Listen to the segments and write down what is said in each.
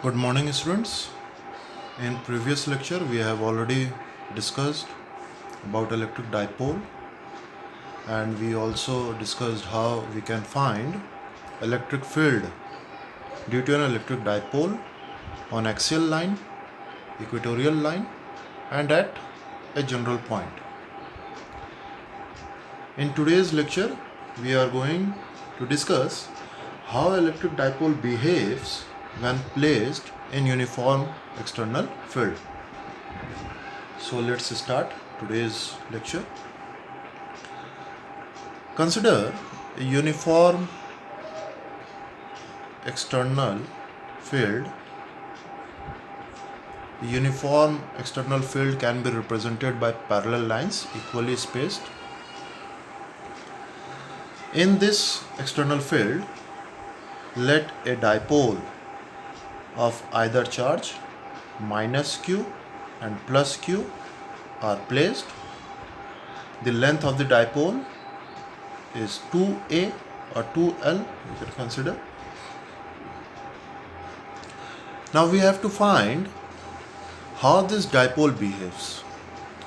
Good morning, students. In previous lecture we have already discussed about electric dipole, and we also discussed how we can find electric field due to an electric dipole on axial line, equatorial line, and at a general point. In today's lecture we are going to discuss how electric dipole behaves when placed in uniform external field. So let's start today's lecture. Consider a uniform external field. A uniform external field can be represented by parallel lines equally spaced. In this external field, let a dipole of either charge minus q and plus q are placed. The length of the dipole is 2a or 2l, you can consider. Now we have to find how this dipole behaves.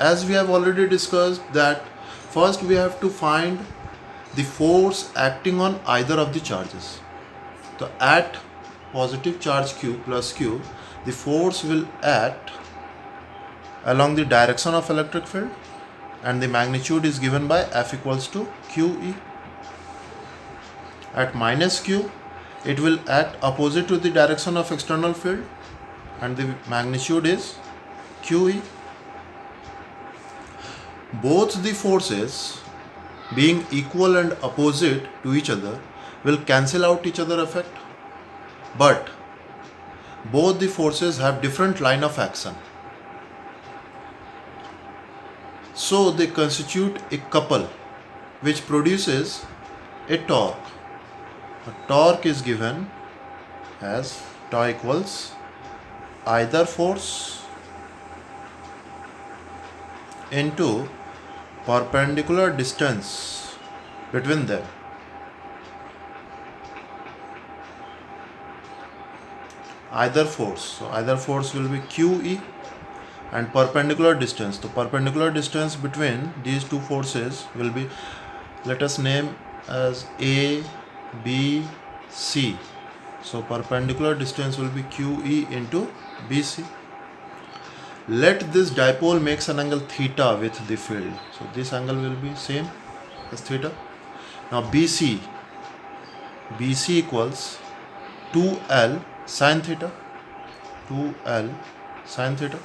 As we have already discussed that first we have to find the force acting on either of the charges. So at positive charge q plus q, the force will act along the direction of electric field, and the magnitude is given by F equals to QE. At minus q, it will act opposite to the direction of external field, and the magnitude is QE. Both the forces being equal and opposite to each other will cancel out each other effect, but both the forces have different line of action. So they constitute a couple which produces a torque. A torque is given as tau equals either force into perpendicular distance between them. Either force. So either force will be QE, and perpendicular distance. The perpendicular distance between these two forces will be, let us name as A, B, C. So perpendicular distance will be QE into BC. Let this dipole makes an angle theta with the field. So this angle will be same as theta. Now BC equals 2L sin theta. 2L sin theta,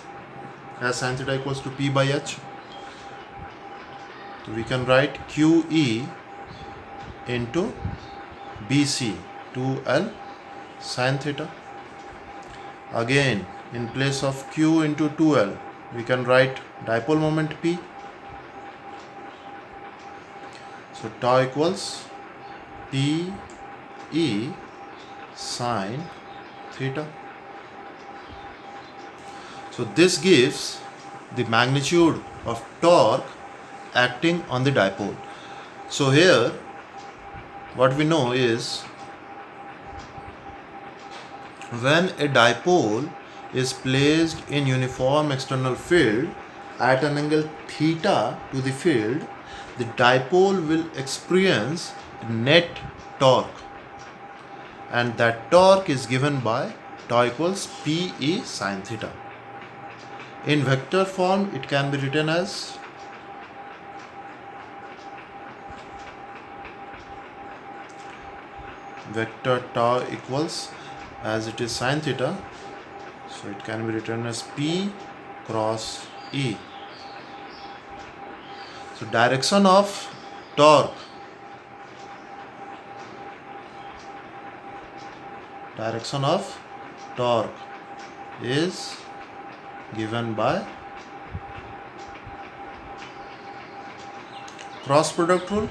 as sin theta equals to P by H. So we can write QE into BC, 2L sin theta. Again, in place of Q into 2L, we can write dipole moment P. So tau equals PE sin theta. So this gives the magnitude of torque acting on the dipole. So here what we know is when a dipole is placed in uniform external field at an angle theta to the field, the dipole will experience net torque, and that torque is given by tau equals PE sin theta. In vector form, it can be written as vector tau equals, as it is sin theta, so it can be written as P cross E. So direction of torque, is given by cross product rule,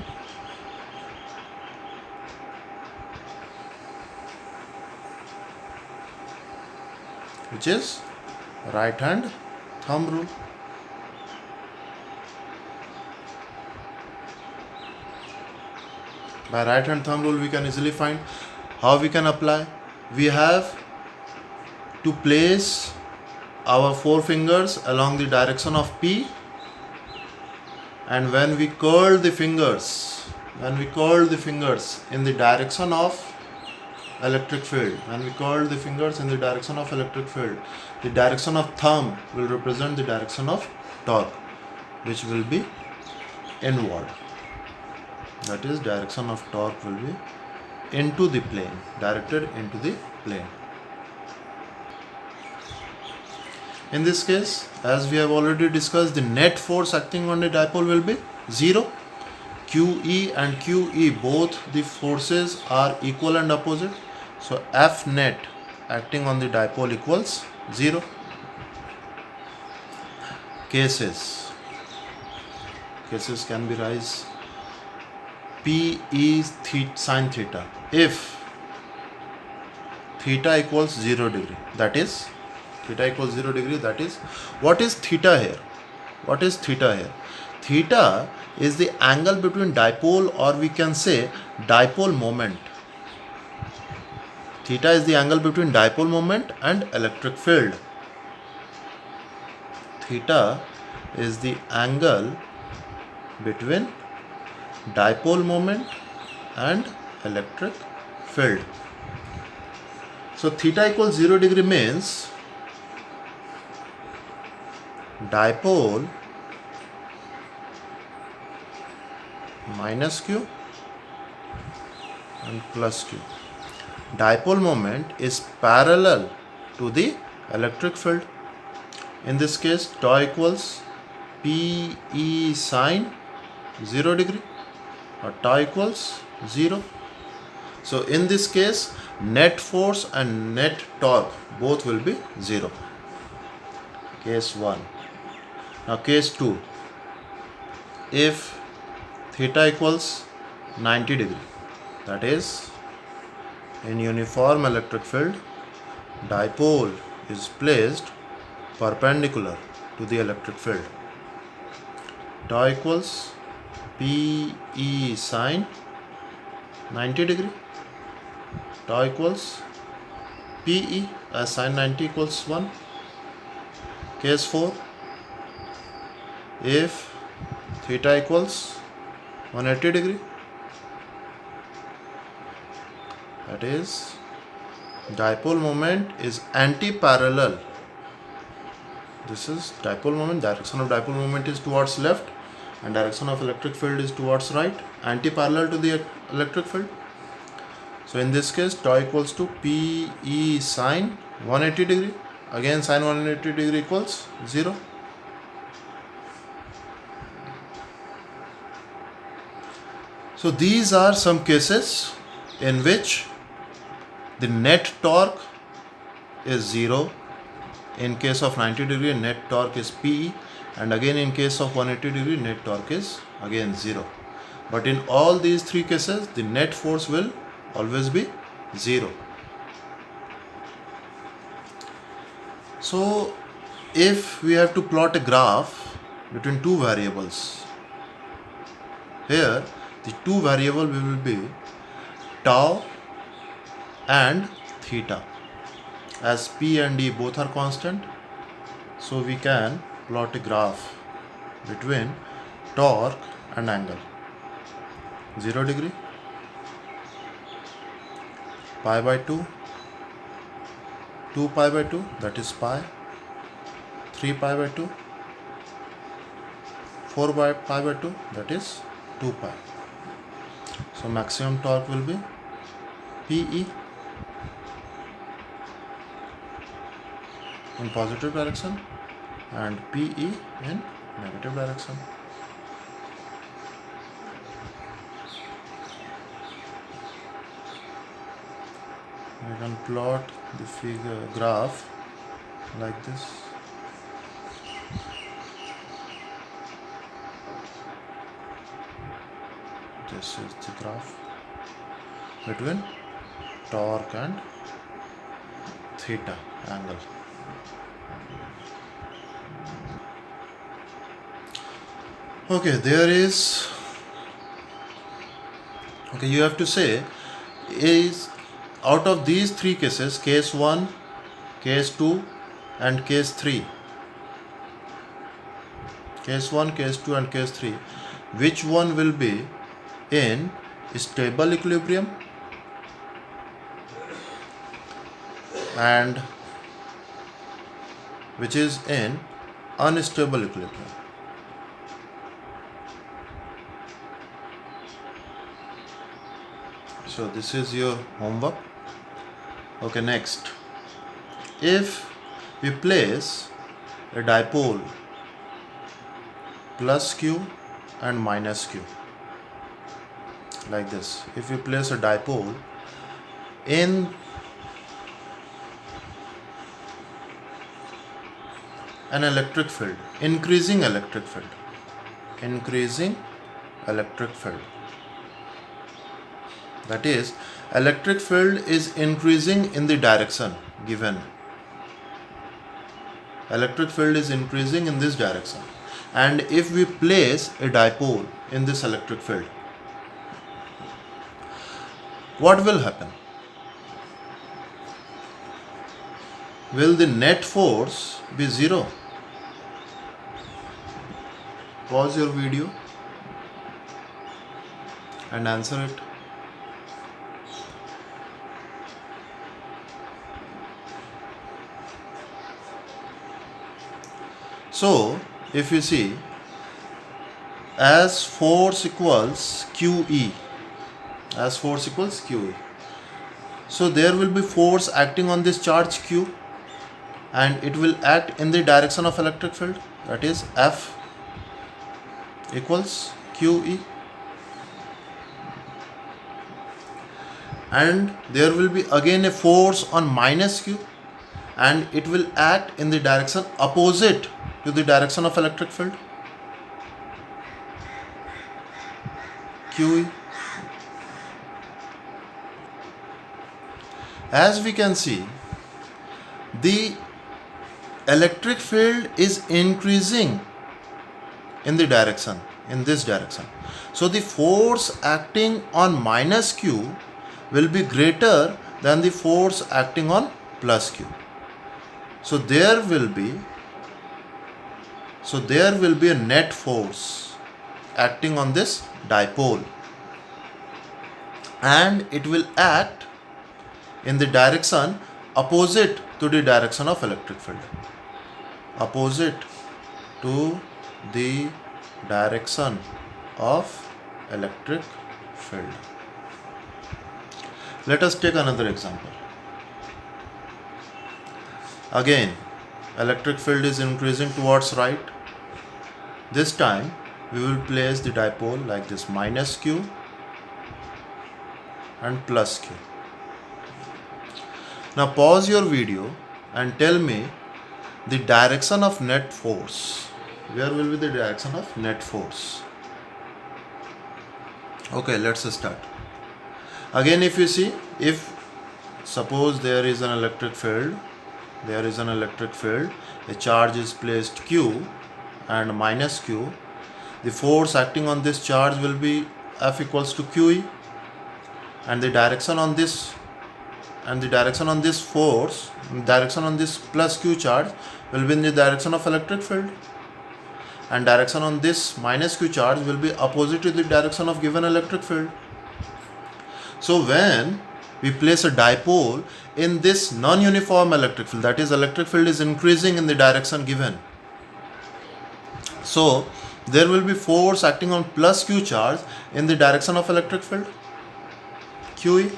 which is right hand thumb rule. By right hand thumb rule we can easily find how we can apply. We have to place our four fingers along the direction of P, and when we curl the fingers in the direction of electric field, the direction of thumb will represent the direction of torque, which will be inward. That is, direction of torque will be into the plane, directed into the plane. In this case, as we have already discussed, the net force acting on the dipole will be 0. QE and QE, both the forces are equal and opposite. So F net acting on the dipole equals 0. Cases can be raised. P is sine theta. If theta equals 0 degree, that is, what is theta here? Theta is the angle between dipole, or we can say dipole moment. Theta is the angle between dipole moment and electric field. Theta is the angle between dipole moment and electric field. So theta equals 0 degree means dipole minus Q and plus Q. Dipole moment is parallel to the electric field. In this case, tau equals PE sine 0 degree, or tau equals 0. So in this case, net force and net torque both will be 0. Case 1. Now case 2. If theta equals 90 degree, that is, in uniform electric field, dipole is placed perpendicular to the electric field. Tau equals PE sine 90 degree. Tau equals PE, as sine 90 equals 1. Case 4. If theta equals 180 degree, that is, dipole moment is anti-parallel. This is dipole moment. Direction of dipole moment is towards left and direction of electric field is towards right, anti-parallel to the electric field. So in this case, tau equals to PE sine 180 degree. Again, sine 180 degree equals 0. So these are some cases in which the net torque is 0. In case of 90 degree, net torque is PE, and again in case of 180 degree, net torque is again 0. But in all these three cases, the net force will always be 0. So if we have to plot a graph between two variables, here the two variables will be tau and theta. As P and E both are constant, so we can plot a graph between torque and angle. 0 degree, pi by 2, 2 pi by 2, that is pi, 3 pi by 2, 4 pi by 2, that is 2 pi. So maximum torque will be PE in positive direction and PE in negative direction. We can plot the graph like this. This is the graph between torque and theta angle. Okay, you have to say, is out of these three cases, case 1, case 2 and case 3, case 1, case 2 and case 3, which one will be in stable equilibrium and which is in unstable equilibrium? So this is your homework. Okay, next, if we place a dipole plus q and minus q like this, if we place a dipole in an electric field, increasing electric field, that is, electric field is increasing in the direction given. Electric field is increasing in this direction, and if we place a dipole in this electric field, what will happen? Will the net force be zero? Pause your video and answer it. So, if you see, as force equals QE, so there will be force acting on this charge Q, and it will act in the direction of electric field, that is F equals QE, and there will be again a force on minus Q, and it will act in the direction opposite to the direction of electric field, QE. As we can see, the electric field is increasing in the direction, in this direction. So the force acting on minus Q will be greater than the force acting on plus Q. So there will be a net force acting on this dipole, and it will act in the direction opposite to the direction of electric field. Opposite to the direction of electric field. Let us take another example. Again, electric field is increasing towards right. This time we will place the dipole like this, minus Q and plus Q. Now pause your video and tell me the direction of net force. Where will be the direction of net force? Okay, let's start. Again, if you see, if suppose there is an electric field, a charge is placed Q and minus Q, the force acting on this charge will be F equals to QE, and the direction on this force, direction on this plus Q charge will be in the direction of electric field, and direction on this minus Q charge will be opposite to the direction of given electric field. So when we place a dipole in this non-uniform electric field, that is, electric field is increasing in the direction given, so there will be force acting on plus Q charge in the direction of electric field, QE,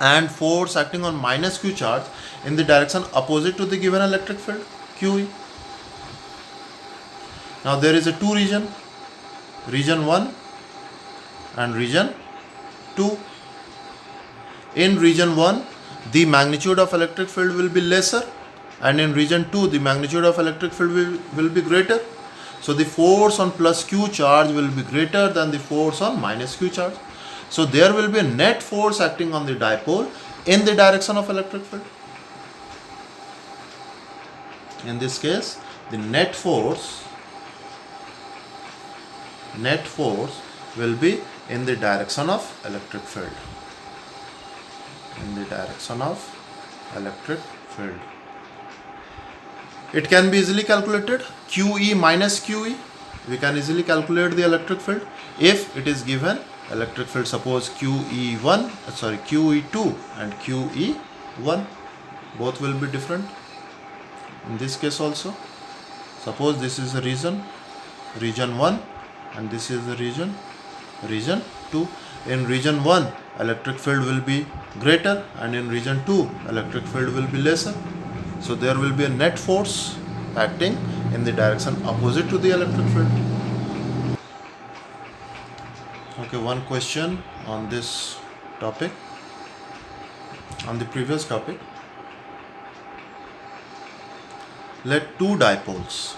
and force acting on minus Q charge in the direction opposite to the given electric field, QE. Now there is a two region 1 and region 2. In region 1, the magnitude of electric field will be lesser, and in region 2, the magnitude of electric field will be greater. So the force on plus Q charge will be greater than the force on minus Q charge. So there will be a net force acting on the dipole in the direction of electric field. In this case, the net force will be in the direction of electric field. in the direction of electric field. It can be easily calculated. QE minus QE, we can easily calculate the electric field if it is given electric field. Suppose QE2 and QE1, both will be different. In this case also, suppose this is the region 1, and this is the region 2. In region 1, electric field will be greater, and in region 2, electric field will be lesser. So there will be a net force acting in the direction opposite to the electric field. Okay, one question on this topic, on the previous topic. Let two dipoles,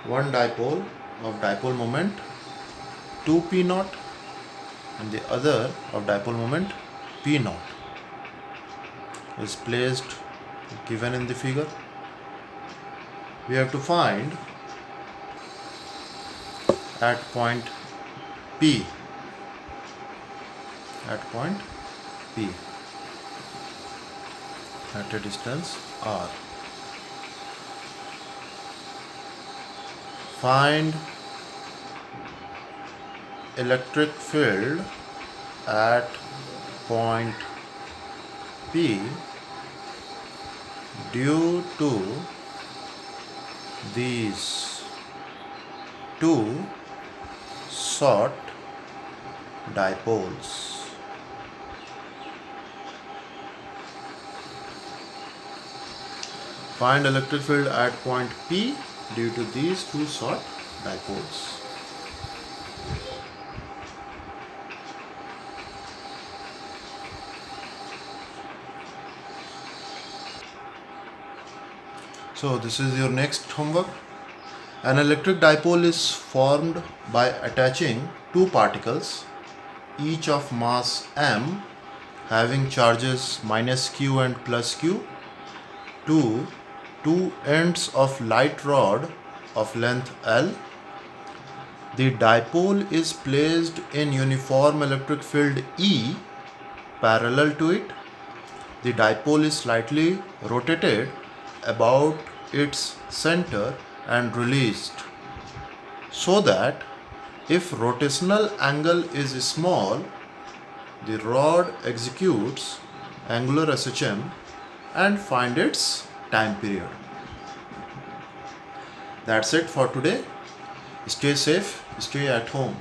one dipole of dipole moment 2p0 and the other of dipole moment p0 is placed, given in the figure. We have to find at point P, at a distance r. Find electric field at point P due to these two short dipoles. Find electric field at point P due to these two short dipoles. So this is your next homework. An electric dipole is formed by attaching two particles, each of mass m, having charges minus q and plus q, to two ends of light rod of length L. The dipole is placed in uniform electric field E parallel to it. The dipole is slightly rotated about its center and released, so that if rotational angle is small, the rod executes angular SHM and find its time period. That's it for today. Stay safe, stay at home.